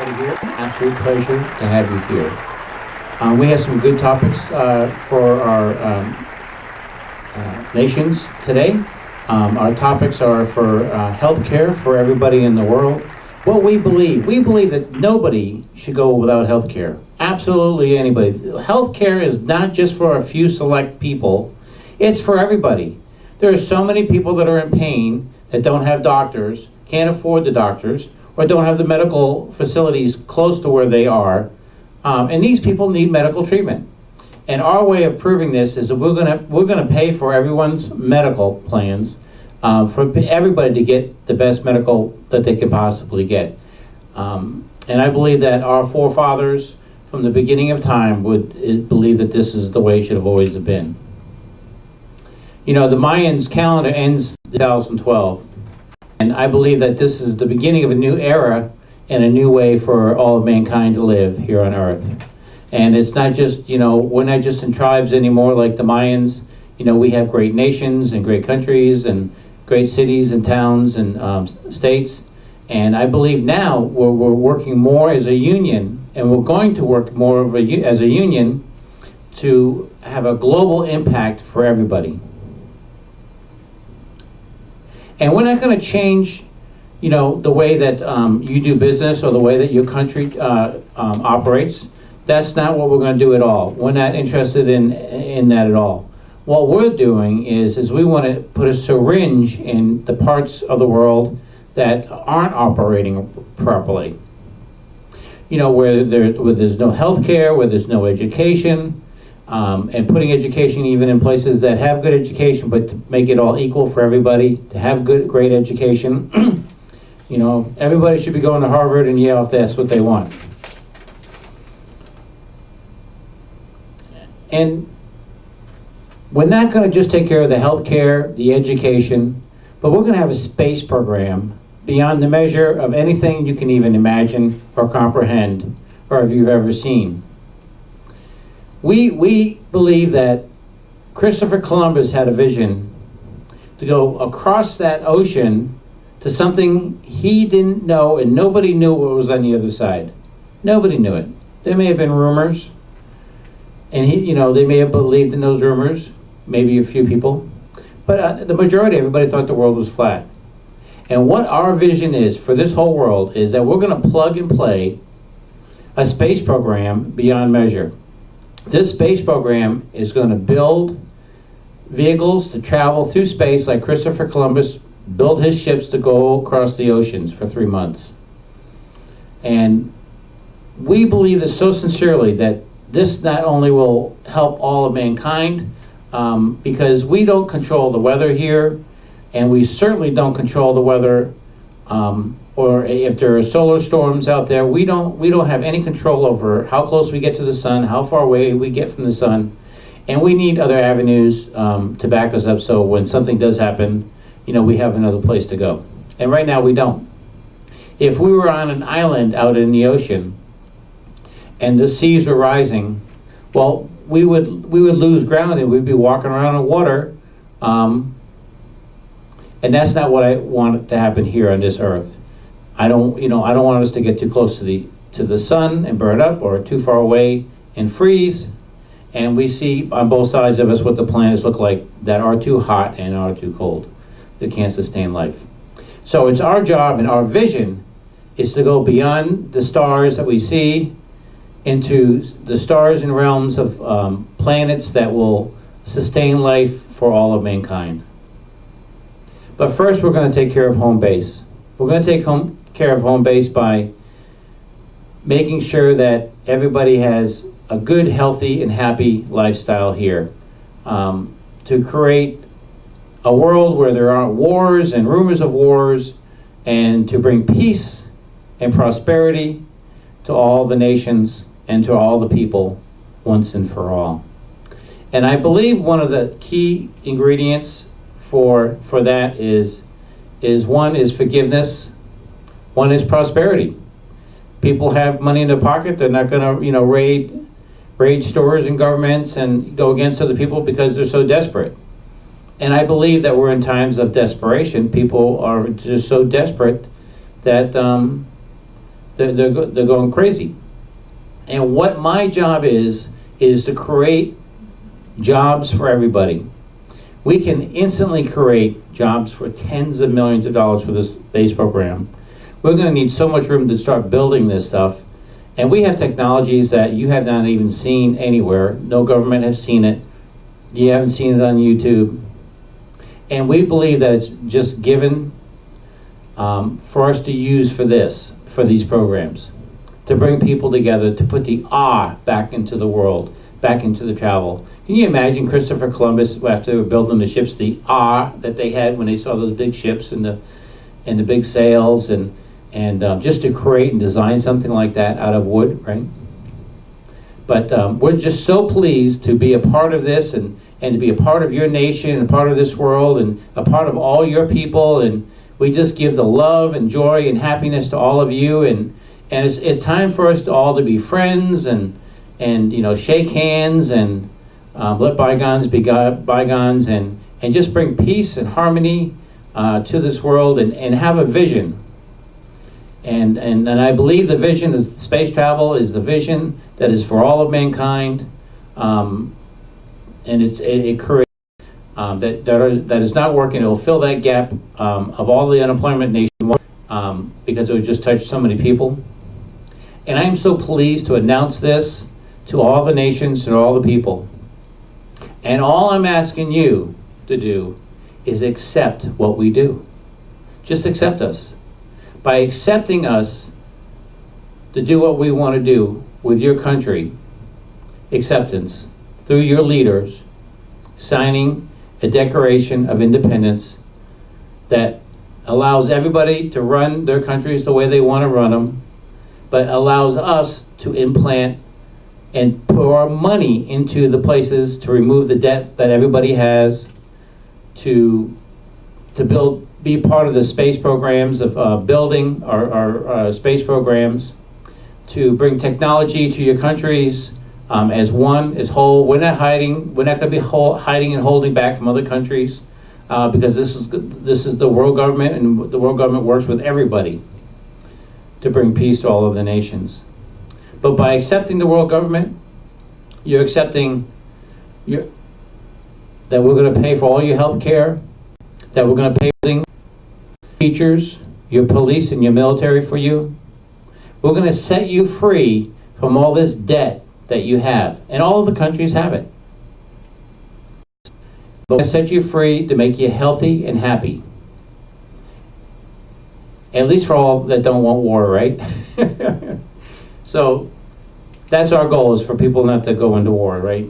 everybody here. Absolute pleasure to have you here. We have some good topics for our nations today. Our topics are for health care for everybody in the world. What we believe that nobody should go without health care. Absolutely anybody. Health care is not just for a few select people. It's for everybody. There are so many people that are in pain that don't have doctors, can't afford the doctors, or don't have the medical facilities close to where they are. And these people need medical treatment. And our way of proving this is that we're gonna pay for everyone's medical plans, for everybody to get the best medical that they can possibly get. And I believe that our forefathers from the beginning of time would believe that this is the way it should have always been. You know, the Mayans calendar ends 2012, and I believe that this is the beginning of a new era and a new way for all of mankind to live here on Earth. And it's not just, you know, we're not just in tribes anymore like the Mayans. You know, we have great nations and great countries and great cities and towns and states. And I believe now we're working more as a union, and we're going to work more as a union to have a global impact for everybody. And we're not going to change, you know, the way that you do business or the way that your country operates. That's not what we're going to do at all. We're not interested in that at all. What we're doing is we want to put a syringe in the parts of the world that aren't operating properly. You know, where there's no health care, where there's no education, and putting education even in places that have good education, but to make it all equal for everybody, to have great education. You know, everybody should be going to Harvard and Yale if that's what they want. And we're not going to just take care of the health care, the education, but we're going to have a space program beyond the measure of anything you can even imagine or comprehend or if you've ever seen. We believe that Christopher Columbus had a vision to go across that ocean to something he didn't know, and nobody knew what was on the other side. Nobody knew it. There may have been rumors, and they may have believed in those rumors, maybe a few people, but the majority, everybody thought the world was flat. And what our vision is for this whole world is that we're going to plug and play a space program beyond measure. This space program is going to build vehicles to travel through space like Christopher Columbus built his ships to go across the oceans for 3 months. And we believe this so sincerely that this not only will help all of mankind, because we don't control the weather here, and we certainly don't control the weather, or if there are solar storms out there, we don't have any control over how close we get to the sun, how far away we get from the sun, and we need other avenues to back us up so when something does happen, you know, we have another place to go. And right now we don't. If we were on an island out in the ocean and the seas were rising, well, we would lose ground and we'd be walking around in water. And that's not what I want to happen here on this earth. I don't want us to get too close to the sun and burn up, or too far away and freeze. And we see on both sides of us what the planets look like that are too hot and are too cold, that can't sustain life. So it's our job and our vision is to go beyond the stars that we see into the stars and realms of planets that will sustain life for all of mankind. But first, we're going to take care of home base. We're going to take care of home base by making sure that everybody has a good, healthy, and happy lifestyle here. To create a world where there aren't wars and rumors of wars, and to bring peace and prosperity to all the nations and to all the people once and for all. And I believe one of the key ingredients for that is one is forgiveness, one is prosperity. People have money in their pocket, they're not going to raid stores and governments and go against other people because they're so desperate. And I believe that we're in times of desperation. People are just so desperate that they're going crazy. And what my job is to create jobs for everybody. We can instantly create jobs for tens of millions of dollars for this space program. We're going to need so much room to start building this stuff. And we have technologies that you have not even seen anywhere. No government has seen it. You haven't seen it on YouTube. And we believe that it's just given for us to use for these programs, to bring people together, to put the awe back into the world, back into the travel. Can you imagine Christopher Columbus, after they were building the ships, the awe that they had when they saw those big ships and the big sails, and just to create and design something like that out of wood, right? But we're just so pleased to be a part of this, and to be a part of your nation, and a part of this world, and a part of all your people. And we just give the love and joy and happiness to all of you. And it's time for us all to be friends, and shake hands, and let bygones be bygones, and just bring peace and harmony to this world, and have a vision. And I believe the vision of space travel is the vision that is for all of mankind, and it creates that is not working. It will fill that gap of all the unemployment nationwide, because it would just touch so many people. And I am so pleased to announce this to all the nations and all the people. And all I'm asking you to do is accept what we do. Just accept us. By accepting us to do what we want to do with your country, acceptance, through your leaders, signing a Declaration of Independence that allows everybody to run their countries the way they want to run them, but allows us to implant and pour money into the places to remove the debt that everybody has, to be part of the space programs of building our space programs, to bring technology to your countries as one, as whole. We're not hiding. We're not going to be hiding and holding back from other countries, because this is the world government, and the world government works with everybody to bring peace to all of the nations. But by accepting the world government, you're accepting that we're going to pay for all your health care, that we're going to pay for teachers, your police, and your military for you. We're going to set you free from all this debt that you have, and all of the countries have it. We're going to set you free to make you healthy and happy. At least for all that don't want war, right? So that's our goal, is for people not to go into war, right?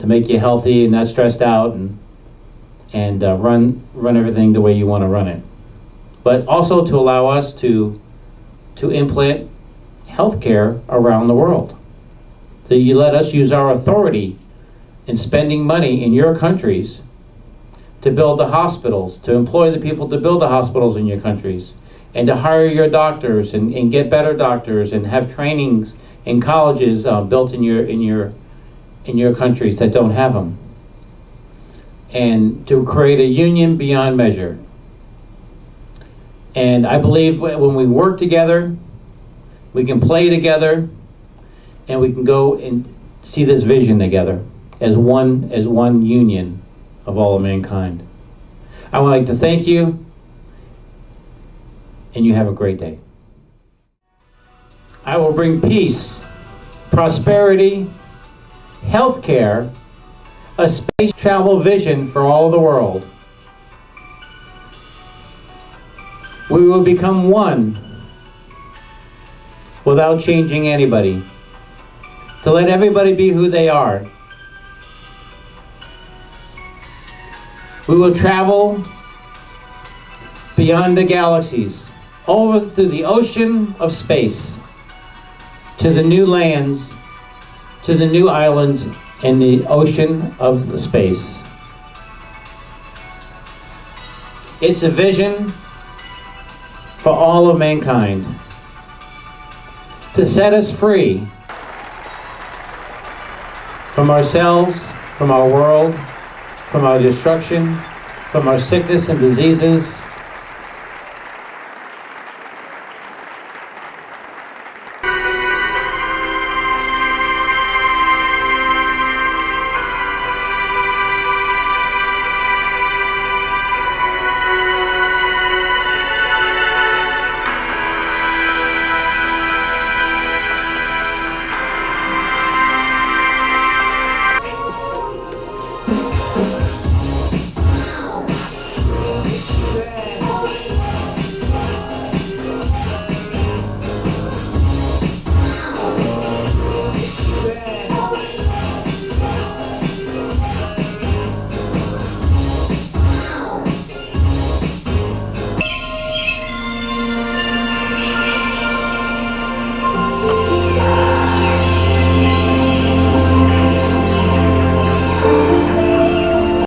To make you healthy and not stressed out, and run everything the way you want to run it. But also to allow us to implant healthcare around the world. So you let us use our authority in spending money in your countries to build the hospitals, to employ the people to build the hospitals in your countries, and to hire your doctors, and get better doctors, and have trainings in colleges built in your countries that don't have them, and to create a union beyond measure. And I believe when we work together, we can play together, and we can go and see this vision together as one union of all of mankind. I would like to thank you, and you have a great day. I will bring peace, prosperity, health care, a space travel vision for all the world. We will become one without changing anybody, to let everybody be who they are. We will travel beyond the galaxies, over through the ocean of space, to the new lands, to the new islands in the ocean of the space. It's a vision for all of mankind, to set us free from ourselves, from our world, from our destruction, from our sickness and diseases,